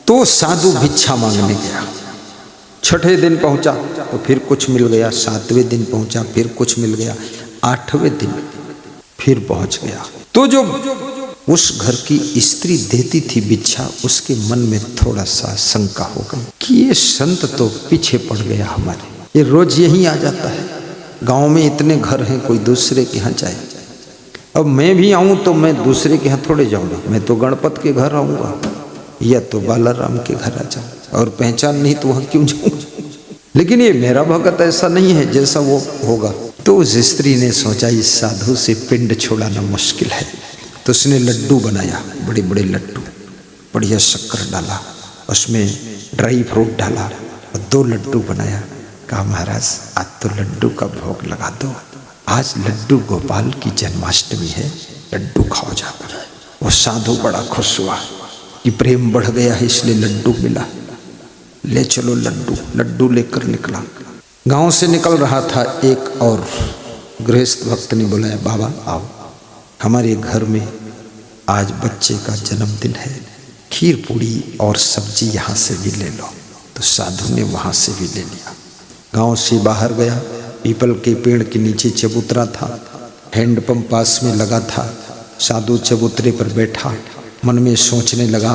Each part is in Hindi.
तो साधु भिक्षा मांगने गया। छठे दिन पहुंचा तो फिर कुछ मिल गया, सातवें दिन पहुंचा फिर कुछ मिल गया, आठवें दिन फिर पहुंच गया। तो जो उस घर की स्त्री देती थी भिक्षा, उसके मन में थोड़ा सा शंका हो गई कि ये संत तो पीछे पड़ गया हमारे, ये रोज यहीं आ जाता है। गांव में इतने घर हैं, कोई दूसरे के यहाँ जाए। अब मैं भी आऊं तो मैं दूसरे के यहाँ थोड़े जाऊंगा, मैं तो गणपत के घर आऊंगा या तो बालाराम के घर आ जाऊं, और पहचान नहीं तो वहां क्यों जाऊं। लेकिन ये मेरा भगत ऐसा नहीं है, जैसा वो होगा। तो उस स्त्री ने सोचा इस साधु से पिंड छोड़ाना मुश्किल है, तो उसने लड्डू बनाया, बड़े बड़े लड्डू, बढ़िया शक्कर डाला, उसमें ड्राई फ्रूट डाला और 2 लड्डू बनाया। कहा महाराज आज तो लड्डू का भोग लगा दो, आज लड्डू गोपाल की जन्माष्टमी है, लड्डू खाओ जाकर। वो साधु बड़ा खुश हुआ कि प्रेम बढ़ गया है इसलिए लड्डू मिला, ले चलो लड्डू। लड्डू लेकर निकला, गांव से निकल रहा था, एक और गृहस्थ भक्त ने बुलाया, बाबा आओ हमारे घर में आज बच्चे का जन्मदिन है, खीर पूड़ी और सब्जी यहाँ से भी ले लो। तो साधु ने वहाँ से भी ले लिया। गांव से बाहर गया, पीपल के पेड़ के नीचे चबूतरा था, हैंडपंप पास में लगा था। साधु चबूतरे पर बैठा, मन में सोचने लगा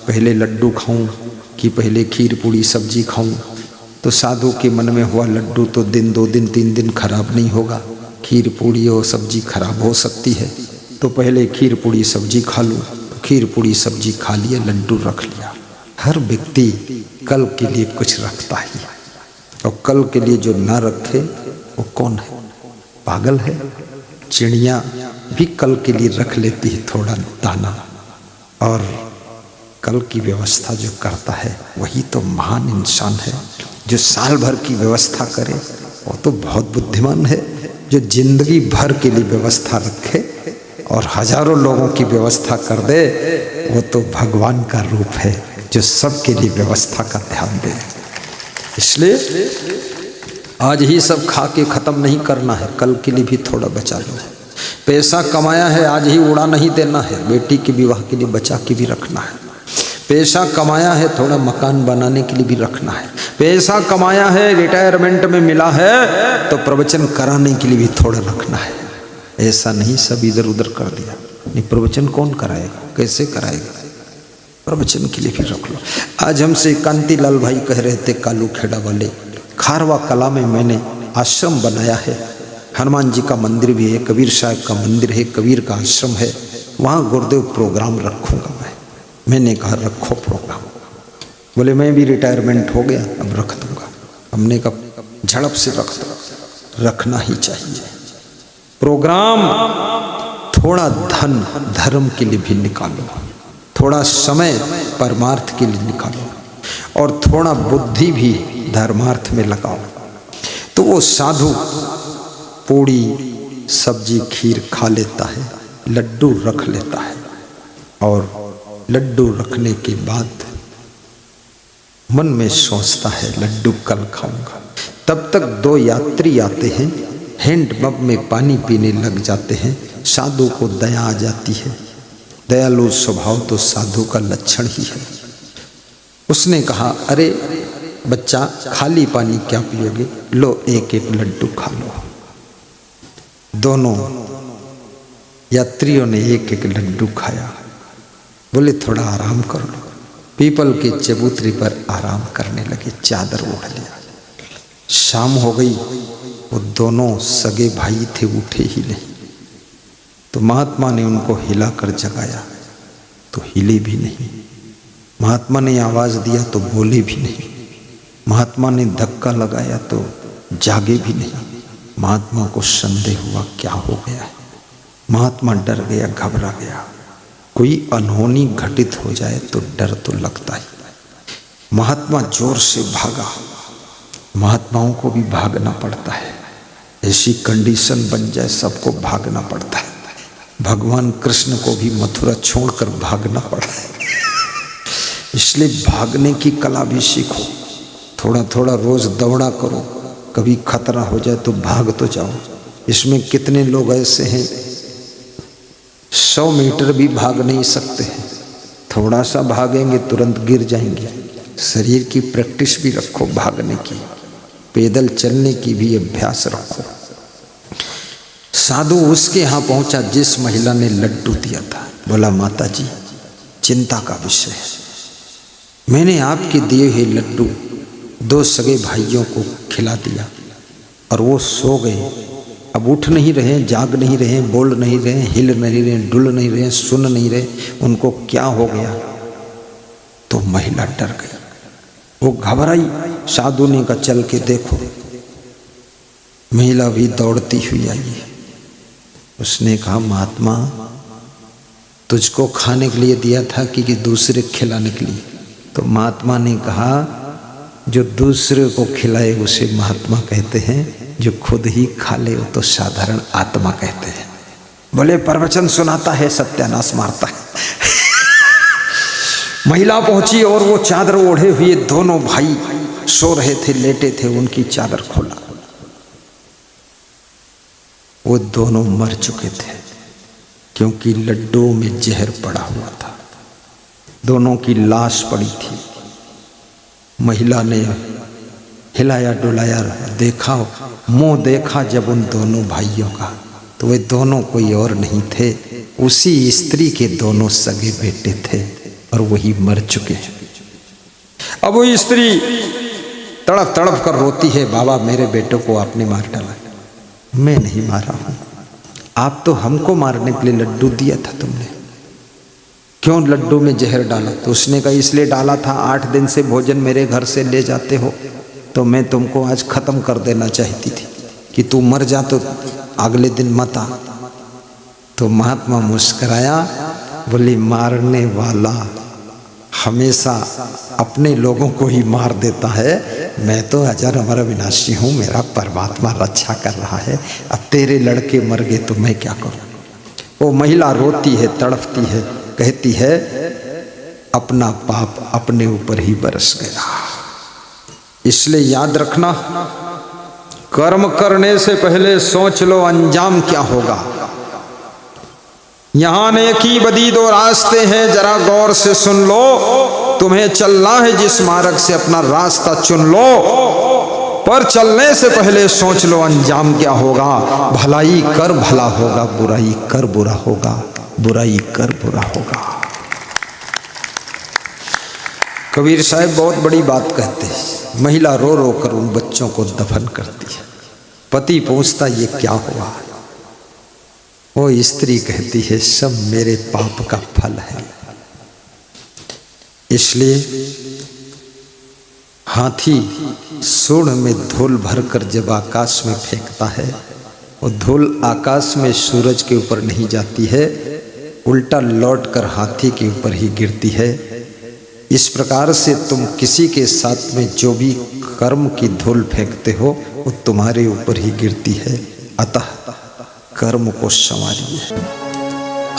पहले लड्डू खाऊं कि पहले खीर पूड़ी सब्जी खाऊं। तो साधु के मन में हुआ लड्डू तो दिन 2 दिन 3 दिन खराब नहीं होगा, खीर पूड़ी और सब्जी खराब हो सकती है, तो पहले खीर पूड़ी सब्जी खा लूँ। तो खीर पूड़ी सब्जी खा लिया, लड्डू रख लिया। हर व्यक्ति कल के लिए कुछ रखता ही है, और कल के लिए जो ना रखे वो कौन है, पागल है। चिड़िया भी कल के लिए रख लेती है थोड़ा दाना, और कल की व्यवस्था जो करता है वही तो महान इंसान है। जो साल भर की व्यवस्था करे वो तो बहुत बुद्धिमान है। जो जिंदगी भर के लिए व्यवस्था रखे और हजारों लोगों की व्यवस्था कर दे, वो तो भगवान का रूप है जो सबके लिए व्यवस्था का ध्यान दे। इसलिए आज ही सब खा के खत्म नहीं करना है, कल के लिए भी थोड़ा बचा लो। पैसा कमाया है आज ही उड़ा नहीं देना है, बेटी के विवाह के लिए बचा के भी रखना है। पैसा कमाया है थोड़ा मकान बनाने के लिए भी रखना है। पैसा कमाया है रिटायरमेंट में मिला है तो प्रवचन कराने के लिए भी थोड़ा रखना है। ऐसा नहीं सब इधर उधर कर दिया। नहीं, प्रवचन कौन कराएगा, कैसे कराएगा, प्रवचन के लिए भी रख लो। आज हमसे कांतिलाल भाई कह रहे थे, कालू खेड़ा वाले, खारवा कला में मैंने आश्रम बनाया है, हनुमान जी का मंदिर भी है, कबीर साहब का मंदिर है, कबीर का आश्रम है, वहाँ गुरुदेव प्रोग्राम रखूँगा मैंने कहा रखो प्रोग्राम। बोले मैं भी रिटायरमेंट हो गया अब रख दूँगा। हमने कहा झड़प से रख दो, रखना ही चाहिए प्रोग्राम। थोड़ा धन धर्म के लिए भी निकालो, थोड़ा समय परमार्थ के लिए निकालो, और थोड़ा बुद्धि भी धर्मार्थ में लगाओ। तो वो साधु पूड़ी सब्जी खीर खा लेता है, लड्डू रख लेता है, और लड्डू रखने के बाद मन में सोचता है लड्डू कल खाऊंगा। तब तक 2 यात्री आते हैं, हैंडपंप में पानी पीने लग जाते हैं। साधु को दया आ जाती है, दयालु स्वभाव तो साधु का लक्षण ही है। उसने कहा अरे बच्चा खाली पानी क्या पियोगे, लो 1-1 लड्डू खा लो। दोनों यात्रियों ने 1-1 लड्डू खाया। बोले थोड़ा आराम कर लो। पीपल के चबूतरे पर आराम करने लगे, चादर ओढ़ लिया। शाम हो गई, वो दोनों सगे भाई थे, उठे ही नहीं। तो महात्मा ने उनको हिलाकर जगाया तो हिले भी नहीं। महात्मा ने आवाज दिया तो बोले भी नहीं। महात्मा ने धक्का लगाया तो जागे भी नहीं। महात्मा को संदेह हुआ क्या हो गया है। महात्मा डर गया, घबरा गया। कोई अनहोनी घटित हो जाए तो डर तो लगता ही। महात्मा जोर से भागा। महात्माओं को भी भागना पड़ता है, ऐसी कंडीशन बन जाए सबको भागना पड़ता है। भगवान कृष्ण को भी मथुरा छोड़कर भागना पड़ा है। इसलिए भागने की कला भी सीखो, थोड़ा थोड़ा रोज दौड़ा करो, कभी खतरा हो जाए तो भाग तो जाओ। इसमें कितने लोग ऐसे हैं 100 मीटर भी भाग नहीं सकते हैं, थोड़ा सा भागेंगे तुरंत गिर जाएंगे। शरीर की प्रैक्टिस भी रखो, भागने की, पैदल चलने की भी अभ्यास रखो। साधु उसके यहाँ पहुंचा जिस महिला ने लड्डू दिया था। बोला माता जी चिंता का विषय है, मैंने आपके दिए हुए लड्डू 2 सगे भाइयों को खिला दिया और वो सो गए। अब उठ नहीं रहे, जाग नहीं रहे, बोल नहीं रहे, हिल नहीं रहे, डुल नहीं रहे, सुन नहीं रहे, उनको क्या हो गया। तो महिला डर गई, वो घबराई। साधु ने कहा चल के देखो। महिला भी दौड़ती हुई आई। उसने कहा महात्मा तुझको खाने के लिए दिया था कि दूसरे खिलाने के लिए। तो महात्मा ने कहा जो दूसरे को खिलाए उसे महात्मा कहते हैं, जो खुद ही खा ले वो तो साधारण आत्मा कहते हैं। बोले प्रवचन सुनाता है सत्यानाश मारता है। महिला पहुंची और वो चादर ओढ़े हुए दोनों भाई सो रहे थे, लेटे थे, उनकी चादर खोला। वो दोनों मर चुके थे क्योंकि लड्डू में जहर पड़ा हुआ था। दोनों की लाश पड़ी थी। महिला ने हिलाया डुलाया, देखा, मुंह देखा जब उन दोनों भाइयों का, तो वे दोनों कोई और नहीं थे, उसी स्त्री के दोनों सगे बेटे थे और वही मर चुके। अब वो स्त्री तड़प तड़प कर रोती है, बाबा मेरे बेटों को आपने मार डाला। मैं नहीं मारा हूं, आप तो हमको मारने के लिए लड्डू दिया था तुमने, क्यों लड्डू में जहर डाला। तो उसने कहा इसलिए डाला था 8 दिन से भोजन मेरे घर से ले जाते हो, तो मैं तुमको आज खत्म कर देना चाहती थी कि तू मर जा तो अगले दिन मत आ। तो महात्मा मुस्कराया, बोली मारने वाला हमेशा अपने लोगों को ही मार देता है, मैं तो अजर अमर विनाशी हूँ, मेरा परमात्मा रक्षा कर रहा है। अब तेरे लड़के मर गए तो मैं क्या करूँ। वो महिला रोती है, तड़पती है, कहती है अपना पाप अपने ऊपर ही बरस गया। इसलिए याद रखना, कर्म करने से पहले सोच लो अंजाम क्या होगा। यहां नेकी बदी 2 रास्ते हैं, जरा गौर से सुन लो। तुम्हें चलना है जिस मार्ग से, अपना रास्ता चुन लो, पर चलने से पहले सोच लो अंजाम क्या होगा। भलाई कर भला होगा, बुराई कर बुरा होगा, बुराई कर बुरा होगा। कबीर साहब बहुत बड़ी बात कहते हैं। महिला रो रो कर उन बच्चों को दफन करती है। पति पूछता ये क्या हुआ। वो स्त्री कहती है सब मेरे पाप का फल है। इसलिए हाथी सूंड में धूल भरकर जब आकाश में फेंकता है, वो धूल आकाश में सूरज के ऊपर नहीं जाती है, उल्टा लौटकर हाथी के ऊपर ही गिरती है। इस प्रकार से तुम किसी के साथ में जो भी कर्म की धूल फेंकते हो वो तुम्हारे ऊपर ही गिरती है। अतः कर्म को संवारिए।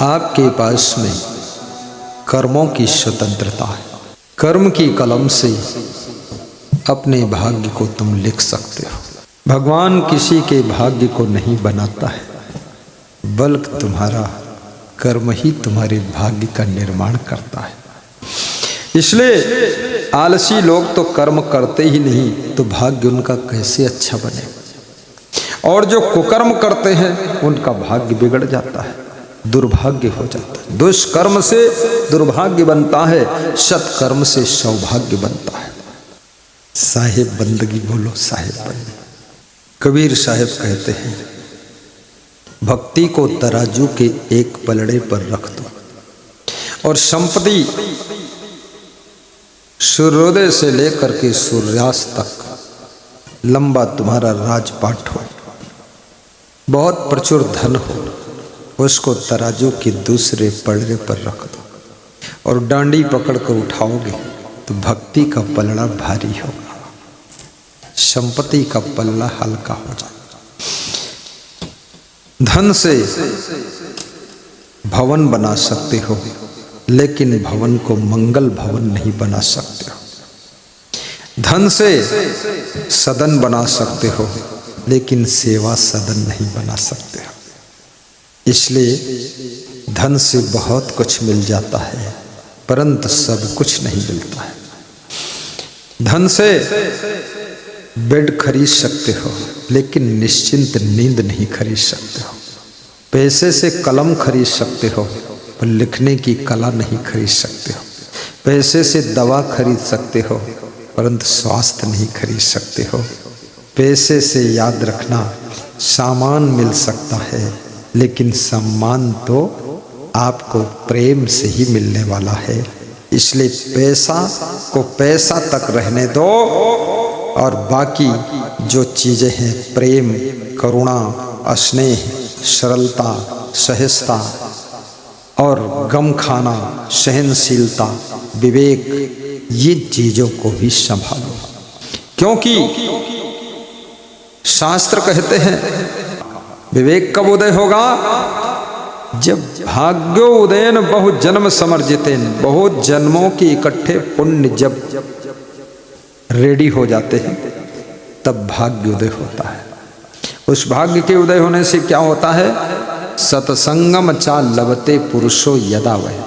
आपके पास में कर्मों की स्वतंत्रता है। कर्म की कलम से अपने भाग्य को तुम लिख सकते हो। भगवान किसी के भाग्य को नहीं बनाता है, बल्कि तुम्हारा कर्म ही तुम्हारे भाग्य का निर्माण करता है। इसलिए आलसी लोग तो कर्म करते ही नहीं, तो भाग्य उनका कैसे अच्छा बने। और जो कुकर्म करते हैं उनका भाग्य बिगड़ जाता है, दुर्भाग्य हो जाता है। दुष्कर्म से दुर्भाग्य बनता है, सत्कर्म से सौभाग्य बनता है। साहेब बंदगी बोलो, साहेब बंदगी। कबीर साहेब कहते हैं भक्ति को तराजू के एक पलड़े पर रख दो और संपत्ति सूर्योदय से लेकर के सूर्यास्त तक लंबा तुम्हारा राजपाट हो, बहुत प्रचुर धन हो, उसको तराजू के दूसरे पलड़े पर रख दो और डांडी पकड़ कर उठाओगे तो भक्ति का पलड़ा भारी होगा, संपत्ति का पल्ला हल्का हो जाएगा। धन से भवन बना सकते हो, लेकिन भवन को मंगल भवन नहीं बना सकते हो। धन से सदन बना सकते हो, लेकिन सेवा सदन नहीं बना सकते हो। इसलिए धन से बहुत कुछ मिल जाता है, परंतु सब कुछ नहीं मिलता है। धन से बेड खरीद सकते हो, लेकिन निश्चिंत नींद नहीं खरीद सकते हो। पैसे से कलम खरीद सकते हो, पर लिखने की कला नहीं खरीद सकते हो। पैसे से दवा खरीद सकते हो, परंतु स्वास्थ्य नहीं खरीद सकते हो। पैसे से याद रखना सामान मिल सकता है, लेकिन सम्मान तो आपको प्रेम से ही मिलने वाला है। इसलिए पैसा को पैसा तक रहने दो, और बाकी जो चीज़ें हैं, प्रेम, करुणा, स्नेह, सरलता, सहजता और गम खाना, सहनशीलता, विवेक, ये चीज़ों को भी संभालो। क्योंकि शास्त्र कहते हैं विवेक कब उदय होगा? जब भाग्यो उदयन बहुत जन्म समर्जितेन, बहुत जन्मों के इकट्ठे पुण्य जब रेडी हो जाते हैं, तब भाग्य उदय होता है। उस भाग्य के उदय होने से क्या होता है? सत्संगम चा लभते पुरुषो यदा वह,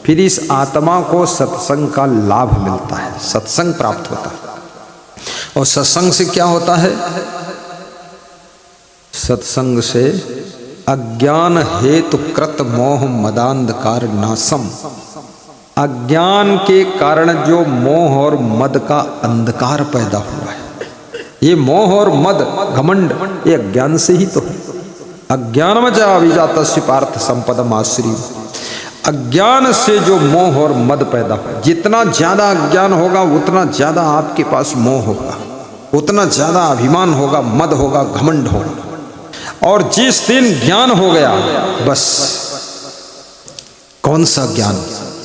फिर इस आत्मा को सत्संग का लाभ मिलता है, सत्संग प्राप्त होता है। और सत्संग से क्या होता है? सत्संग से अज्ञान हेतु कृत मोह मदांधकार नाशम, अज्ञान के कारण जो मोह और मद का अंधकार पैदा हुआ है, ये मोह और मद, घमंड, ये अज्ञान से ही तो है। अज्ञानमच अभिजातस्य पार्थ संपदम आश्रय, अज्ञान से जो मोह और मद पैदा हुआ, जितना ज्यादा अज्ञान होगा उतना ज्यादा आपके पास मोह होगा, उतना ज्यादा अभिमान होगा, मद होगा, घमंड होगा। और जिस दिन ज्ञान हो गया, बस कौन सा ज्ञान,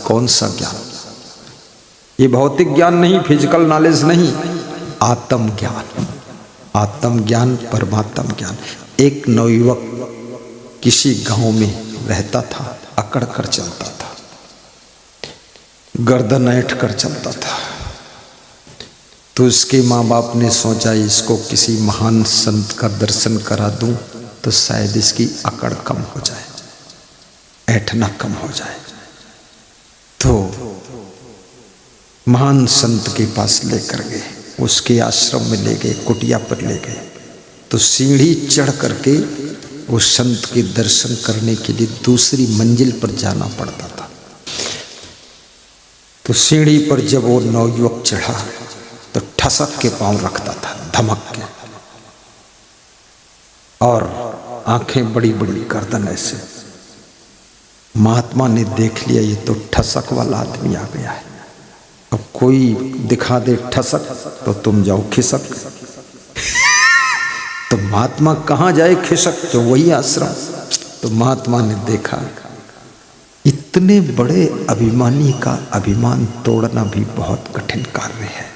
कौन सा ज्ञान? ये भौतिक ज्ञान नहीं, फिजिकल नॉलेज नहीं, आत्म ज्ञान, आत्म ज्ञान, परमात्म ज्ञान। एक नवयुवक किसी गांव में रहता था, अकड़ कर चलता था, गर्दन ऐंठ कर चलता था। तो उसके माँ बाप ने सोचा इसको किसी महान संत का दर्शन करा दूं तो शायद इसकी अकड़ कम हो जाए, ऐंठना कम हो जाए। तो महान संत के पास लेकर गए, उसके आश्रम में ले गए, कुटिया पर ले गए। तो सीढ़ी चढ़ करके उस संत के दर्शन करने के लिए दूसरी मंजिल पर जाना पड़ता था। तो सीढ़ी पर जब वो नवयुवक चढ़ा तो ठसक के पांव रखता था, धमक के, और आंखें बड़ी बड़ी, गर्दन ऐसे। महात्मा ने देख लिया ये तो ठसक वाला आदमी आ गया है, अब कोई दिखा दे ठसक तो तुम जाओ खिसक। तो महात्मा कहाँ जाए खिसक, तो वही आश्रम। तो महात्मा ने देखा इतने बड़े अभिमानी का अभिमान तोड़ना भी बहुत कठिन कार्य है।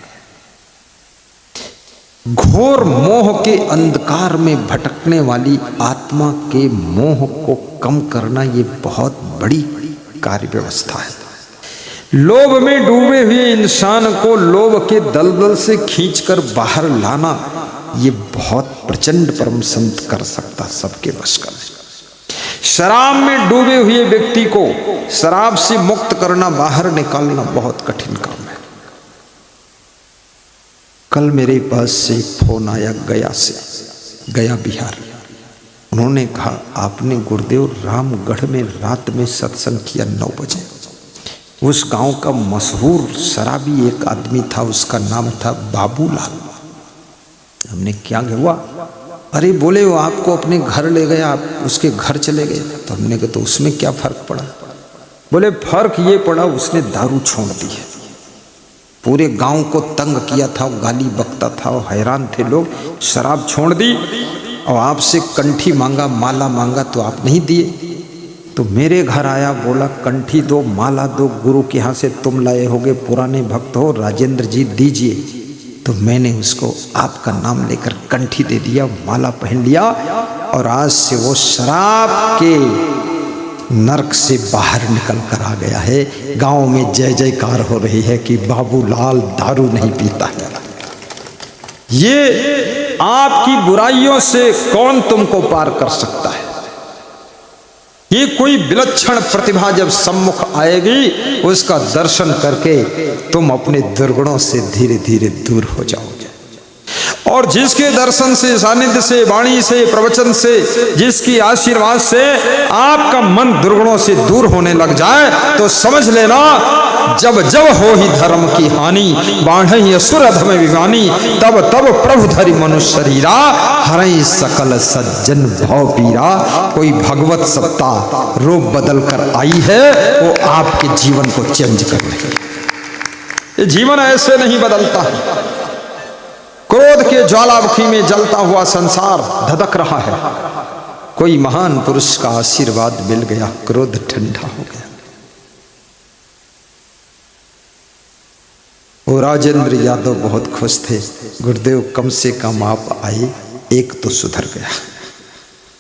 घोर मोह के अंधकार में भटकने वाली आत्मा के मोह को कम करना ये बहुत बड़ी कार्य व्यवस्था है। लोभ में डूबे हुए इंसान को लोभ के दलदल से खींचकर बाहर लाना ये बहुत प्रचंड परम संत कर सकता, सबके बस का। शराब में डूबे हुए व्यक्ति को शराब से मुक्त करना, बाहर निकालना बहुत कठिन काम है। कल मेरे पास से एक फोन आया गया से, गया बिहार। उन्होंने कहा आपने गुरुदेव रामगढ़ में रात में सत्संग किया 9 बजे। उस गांव का मशहूर शराबी एक आदमी था, उसका नाम था बाबूलाल। हमने क्या हुआ? अरे बोले वो आपको अपने घर ले गया, आप उसके घर चले गए। तो हमने कहा तो उसमें क्या फर्क पड़ा? बोले फर्क ये पड़ा उसने दारू छोड़ दी है। पूरे गांव को तंग किया था, गाली बकता था, हैरान थे लोग। शराब छोड़ दी और आपसे कंठी मांगा, माला मांगा तो आप नहीं दिए। तो मेरे घर आया, बोला कंठी दो, माला दो, गुरु के यहाँ से तुम लाए होगे, पुराने भक्त हो, राजेंद्र जी दीजिए। तो मैंने उसको आपका नाम लेकर कंठी दे दिया, माला पहन लिया, और आज से वो शराब के नरक से बाहर निकल कर आ गया है। गांव में जय जयकार हो रही है कि बाबूलाल दारू नहीं पीता है। ये आपकी बुराइयों से कौन तुमको पार कर सकता है? ये कोई विलक्षण प्रतिभा जब सम्मुख आएगी, उसका दर्शन करके तुम अपने दुर्गुणों से धीरे धीरे दूर हो जाओगे। और जिसके दर्शन से, सानिध्य से, वाणी से, प्रवचन से, जिसकी आशीर्वाद से आपका मन दुर्गुणों से दूर होने लग जाए, तो समझ लेना जब जब हो ही धर्म की हानि, बाढ़ई असुर अधम विगानी, तब तब प्रभु धरि मनुष्य शरीरा, हरई सकल सज्जन भव पीरा। कोई भगवत सत्ता रूप बदल कर आई है, वो आपके जीवन को चेंज कर रही है। ये जीवन ऐसे नहीं बदलता। क्रोध के ज्वालामुखी में जलता हुआ संसार धधक रहा है, कोई महान पुरुष का आशीर्वाद मिल गया, क्रोध ठंडा हो गया। वो राजेंद्र यादव बहुत खुश थे, गुरुदेव कम से कम आप आए, एक तो सुधर गया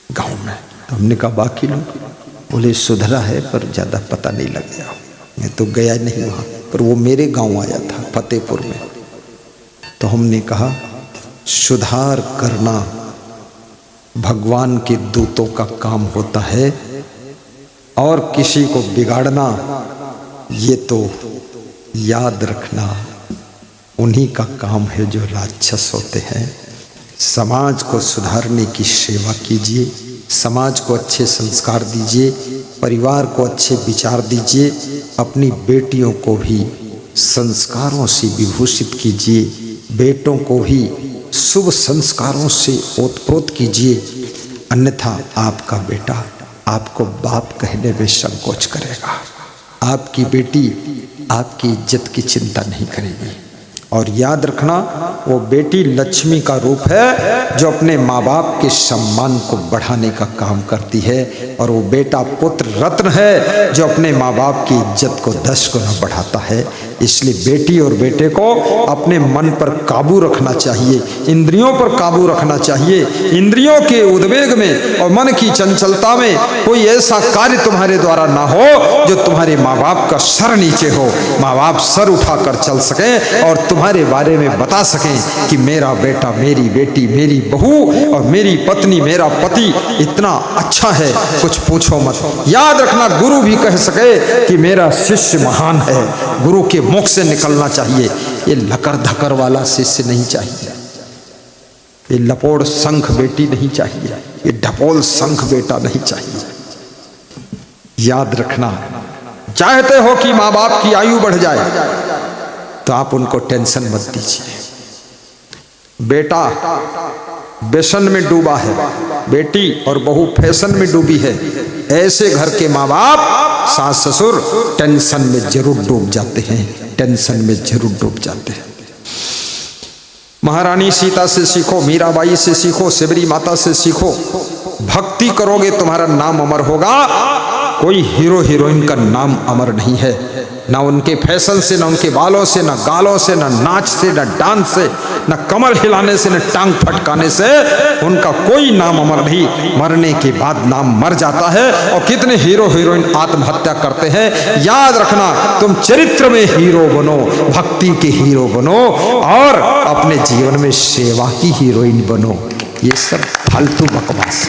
गांव में। तो हमने कहा बाकी लोग? बोले सुधरा है पर ज्यादा पता नहीं लग गया, मैं तो गया नहीं वहां, पर वो मेरे गांव आया था फतेहपुर में। तो हमने कहा सुधार करना भगवान के दूतों का काम होता है, और किसी को बिगाड़ना ये तो याद रखना उन्हीं का काम है जो राक्षस होते हैं। समाज को सुधारने की सेवा कीजिए, समाज को अच्छे संस्कार दीजिए, परिवार को अच्छे विचार दीजिए, अपनी बेटियों को भी संस्कारों से विभूषित कीजिए, बेटों को भी शुभ संस्कारों से ओतप्रोत कीजिए, अन्यथा आपका बेटा आपको बाप कहने में संकोच करेगा, आपकी बेटी आपकी इज्जत की चिंता नहीं करेगी। और याद रखना, वो बेटी लक्ष्मी का रूप है जो अपने माँ बाप के सम्मान को बढ़ाने का काम करती है, और वो बेटा पुत्र रत्न है जो अपने माँ बाप की इज्जत को 10 गुना बढ़ाता है। इसलिए बेटी और बेटे को अपने मन पर काबू रखना चाहिए, इंद्रियों पर काबू रखना चाहिए। इंद्रियों के उद्वेग में और मन की चंचलता में कोई ऐसा कार्य तुम्हारे द्वारा ना हो जो तुम्हारे माँ बाप का सर नीचे हो, माँ बाप सर उठाकर चल सकें और तुम्हारे बारे में बता सकें कि मेरा बेटा, मेरी बेटी, मेरी बहू और मेरी पत्नी, मेरा पति इतना अच्छा है, कुछ पूछो मत। याद रखना, गुरु भी कह सके कि मेरा शिष्य महान है, गुरु के मुख से निकलना चाहिए। ये लकर धकर वाला शिष्य नहीं चाहिए, ये लपोड़ शंख बेटी नहीं चाहिए, ये ढपोल शंख बेटा नहीं चाहिए। याद रखना, चाहते हो कि माँ बाप की आयु बढ़ जाए तो आप उनको टेंशन मत दीजिए। बेटा व्यसन में डूबा है, बेटी और बहू फैशन में डूबी है, ऐसे घर के माँ बाप, सास ससुर टेंशन में जरूर डूब जाते हैं, टेंशन में जरूर डूब जाते हैं। महारानी सीता से सीखो, मीराबाई से सीखो, सिबरी माता से सीखो। भक्ति करोगे तुम्हारा नाम अमर होगा। कोई हीरो हीरोइन का नाम अमर नहीं है, ना उनके फैशन से, ना उनके बालों से, ना गालों से, ना नाच से, ना डांस से, ना कमर हिलाने से, ना टांग फटकाने से उनका कोई नाम अमर नहीं। मरने के बाद नाम मर जाता है। और कितने हीरो हीरोइन आत्महत्या करते हैं। याद रखना, तुम चरित्र में हीरो बनो, भक्ति के हीरो बनो और अपने जीवन में सेवा की हीरोइन बनो। ये सब फालतू बकवास।